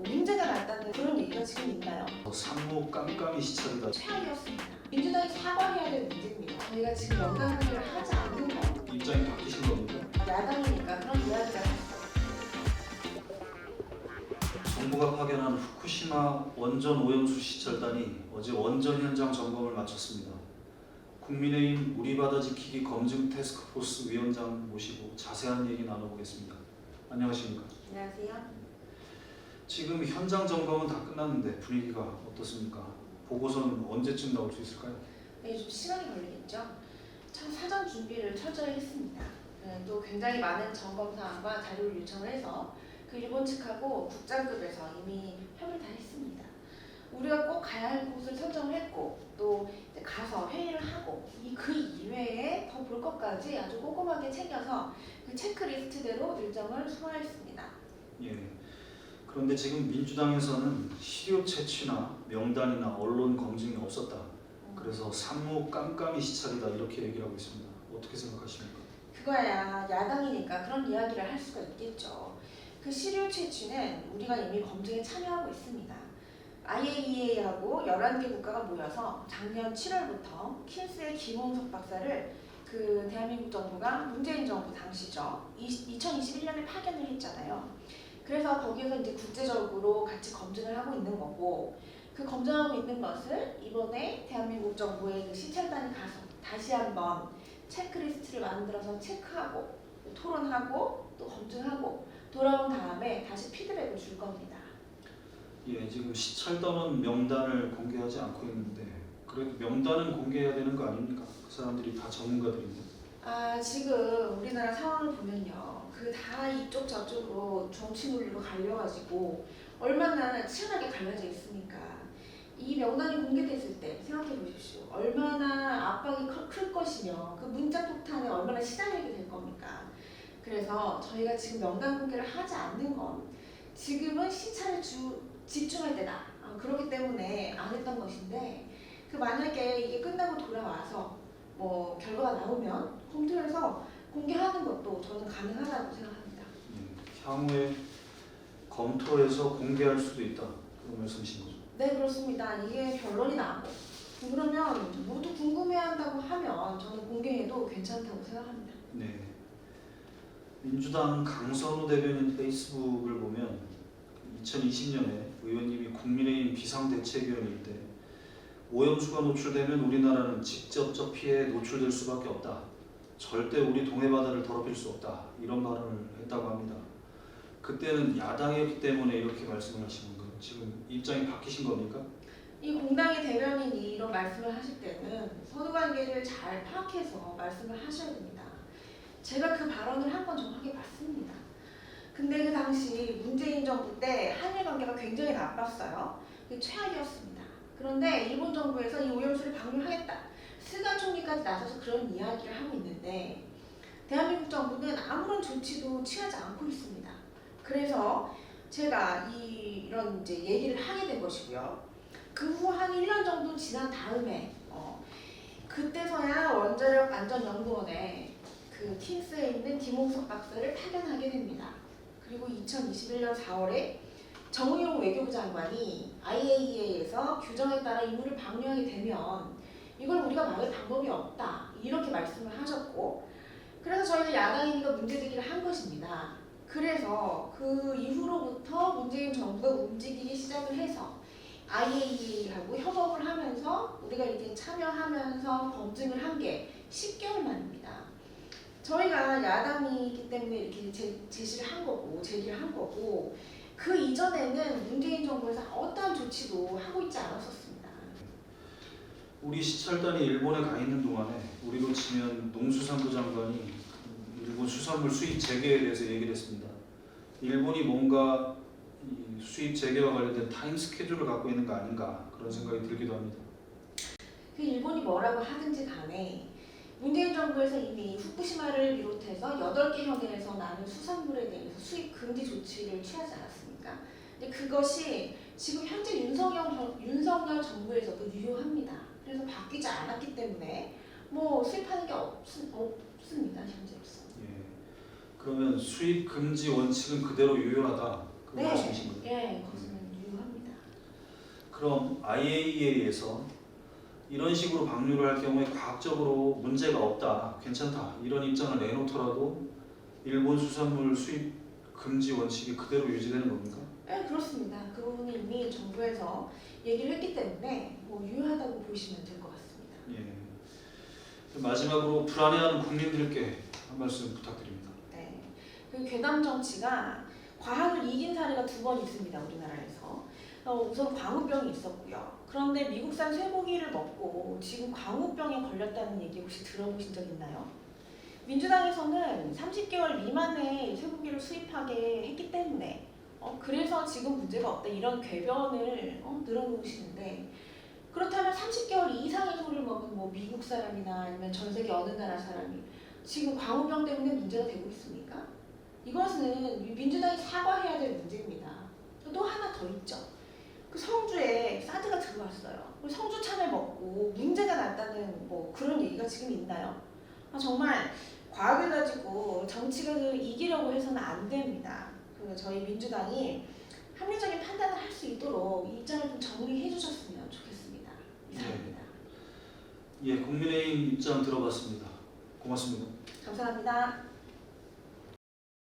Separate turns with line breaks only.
문제가 났다는 그런 얘기가 지금 있나요?
산모 깜깜이 시찰이다.
최악이었습니다. 민주당이 사과해야 될 문제입니다. 저희가 지금 명단 공개를 하지 않는 거
입장이 바뀌신 겁니까?
야당이니까 그런 이야기를 했어요.
정부가 파견한 후쿠시마 원전 오염수 시찰단이 어제 원전 현장 점검을 마쳤습니다. 국민의힘 우리 바다 지키기 검증 태스크포스 위원장 모시고 자세한 얘기 나눠보겠습니다. 안녕하십니까?
안녕하세요.
지금 현장 점검은 다 끝났는데 분위기가 어떻습니까? 보고서는 언제쯤 나올 수 있을까요?
네, 좀 시간이 걸리겠죠. 참 사전 준비를 철저히 했습니다. 또 굉장히 많은 점검 사항과 자료를 요청을 해서 그 일본 측하고 국장급에서 이미 협의를 다 했습니다. 우리가 꼭 가야 할 곳을 선정을 했고 또 이제 가서 회의를 하고 그 이외에 더 볼 것까지 아주 꼼꼼하게 챙겨서 그 체크리스트대로 일정을 소화했습니다.
예. 그런데 지금 민주당에서는 시료 채취나 명단이나 언론 검증이 없었다. 그래서 산모 깜깜이 시찰이다 이렇게 얘기를 하고 있습니다. 어떻게 생각하십니까?
그거야 야당이니까 그런 이야기를 할 수가 있겠죠. 그 시료 채취는 우리가 이미 검증에 참여하고 있습니다. IAEA하고 11개 국가가 모여서 작년 7월부터 킨스의 김홍석 박사를 그 대한민국 정부가 문재인 정부 당시죠. 2021년에 파견을 했잖아요. 그래서 거기에서 이제 국제적으로 같이 검증을 하고 있는 거고 그 검증하고 있는 것을 이번에 대한민국 정부의 그 시찰단이 가서 다시 한번 체크리스트를 만들어서 체크하고 또 토론하고 또 검증하고 돌아온 다음에 다시 피드백을 줄 겁니다.
예, 지금 시찰단원 명단을 공개하지 않고 있는데 그래도 명단은 공개해야 되는 거 아닙니까? 그 사람들이 다 전문가들인데.
지금 우리나라 상황을 보면요. 그 다 이쪽 저쪽으로 정치 논리로 갈려가지고 얼마나 치열하게 갈려져 있으니까 이 명단이 공개됐을 때 생각해 보십시오. 얼마나 압박이 클 것이며 그 문자 폭탄에 얼마나 시달리게 될 겁니까? 그래서 저희가 지금 명단 공개를 하지 않는 건 지금은 시찰에 집중할 때다. 그렇기 때문에 안 했던 것인데 그 만약에 이게 끝나고 돌아와서 뭐 결과가 나오면 검토해서 공개하는 것도 저는 가능하다고 생각합니다.
향후에 검토해서 공개할 수도 있다. 그런 말씀이신 거죠?
네, 그렇습니다. 이게 결론이 나고 그러면 모두 궁금해한다고 하면 저는 공개해도 괜찮다고 생각합니다.
네. 민주당 강선우 대변인 페이스북을 보면 2020년에 의원님이 국민의힘 비상대책위원일 때 오염수가 노출되면 우리나라는 직접적 피해에 노출될 수밖에 없다. 절대 우리 동해바다를 더럽힐 수 없다. 이런 발언을 했다고 합니다. 그때는 야당이었기 때문에 이렇게 말씀을 하신 건가요? 지금 입장이 바뀌신 겁니까?
이 공당의 대변인이 이런 말씀을 하실 때는 서로관계를 잘 파악해서 말씀을 하셔야 됩니다. 제가 그 발언을 한 건 정확히 맞습니다. 근데 그 당시 문재인 정부 때 한일 관계가 굉장히 나빴어요. 최악이었습니다. 그런데 일본 정부에서 이 오염수를 방류하겠다. 스가 총리까지 나서서 그런 이야기를 하고 있는데 대한민국 정부는 아무런 조치도 취하지 않고 있습니다. 그래서 제가 이런 이제 얘기를 하게 된 것이고요. 그 후 한 1년 정도 지난 다음에 그때서야 원자력 안전연구원에 그 킨스에 있는 김홍석 박사를 파견하게 됩니다. 그리고 2021년 4월에 정의용 외교부 장관이 IAEA에서 규정에 따라 임무를 방류하게 되면 이걸 우리가 막을 방법이 없다 이렇게 말씀을 하셨고 그래서 저희는 야당이니까 문제제기를 한 것입니다. 그래서 그 이후로부터 문재인 정부가 움직이기 시작을 해서 IAEA하고 협업을 하면서 우리가 이제 참여하면서 검증을 한 게 10개월 만입니다. 저희가 야당이기 때문에 이렇게 제시를 한 거고 제기를 한 거고 그 이전에는 문재인 정부에서 어떠한 조치도 하고 있지 않았었습니다.
우리 시찰단이 일본에 가 있는 동안에 우리로 치면 농수산부 장관이 일본 수산물 수입 재개에 대해서 얘기를 했습니다. 일본이 뭔가 이 수입 재개와 관련된 타임 스케줄을 갖고 있는 거 아닌가 그런 생각이 들기도 합니다.
그 일본이 뭐라고 하든지 간에 문재인 정부에서 이미 후쿠시마를 비롯해서 8개 현에서 나는 수산물에 대해서 수입 금지 조치를 취하지 않았습니까? 근데 그것이 지금 현재 윤석열 정부에서도 유효합니다. 그래서 바뀌지 않았기 때문에 뭐 수입하는 게 없습니다. 현재로서.
예. 그러면 수입 금지 원칙은 그대로 유효하다. 그
네.
말씀이신 거예요?
예, 그것은 유효합니다.
그럼 IAEA에서 이런 식으로 방류를 할 경우에 과학적으로 문제가 없다, 괜찮다 이런 입장을 내놓더라도 일본 수산물 수입 금지 원칙이 그대로 유지되는 겁니까?
네, 그렇습니다. 그 부분은 이미 정부에서 얘기를 했기 때문에 뭐 유효하다고 보시면 될 것 같습니다.
예. 마지막으로 불안해하는 국민들께 한 말씀 부탁드립니다.
네, 그 괴담 정치가 과학을 이긴 사례가 2번 있습니다. 우리나라에서. 우선 광우병이 있었고요. 그런데 미국산 쇠고기를 먹고 지금 광우병에 걸렸다는 얘기 혹시 들어보신 적 있나요? 민주당에서는 30개월 미만의 쇠고기를 수입하게 했기 때문에 그래서 지금 문제가 없다 이런 궤변을 늘어놓으시는데, 그렇다면 30개월 이상의 소를 먹은 뭐 미국 사람이나 아니면 전 세계 어느 나라 사람이 지금 광우병 때문에 문제가 되고 있습니까? 이것은 민주당이 사과해야 될 문제입니다. 또 하나 더 있죠. 그 성주에 사드가 들어왔어요. 성주 참외 먹고 문제가 났다는 뭐 그런 얘기가 지금 있나요? 정말 과학을 가지고 정치를 이기려고 해서는 안 됩니다. 그래서 저희 민주당이 합리적인 판단을 할 수 있도록 이 입장을 좀 정리해 주셨으면 좋겠습니다. 이상입니다.
예, 국민의힘 입장 들어봤습니다. 고맙습니다.
감사합니다.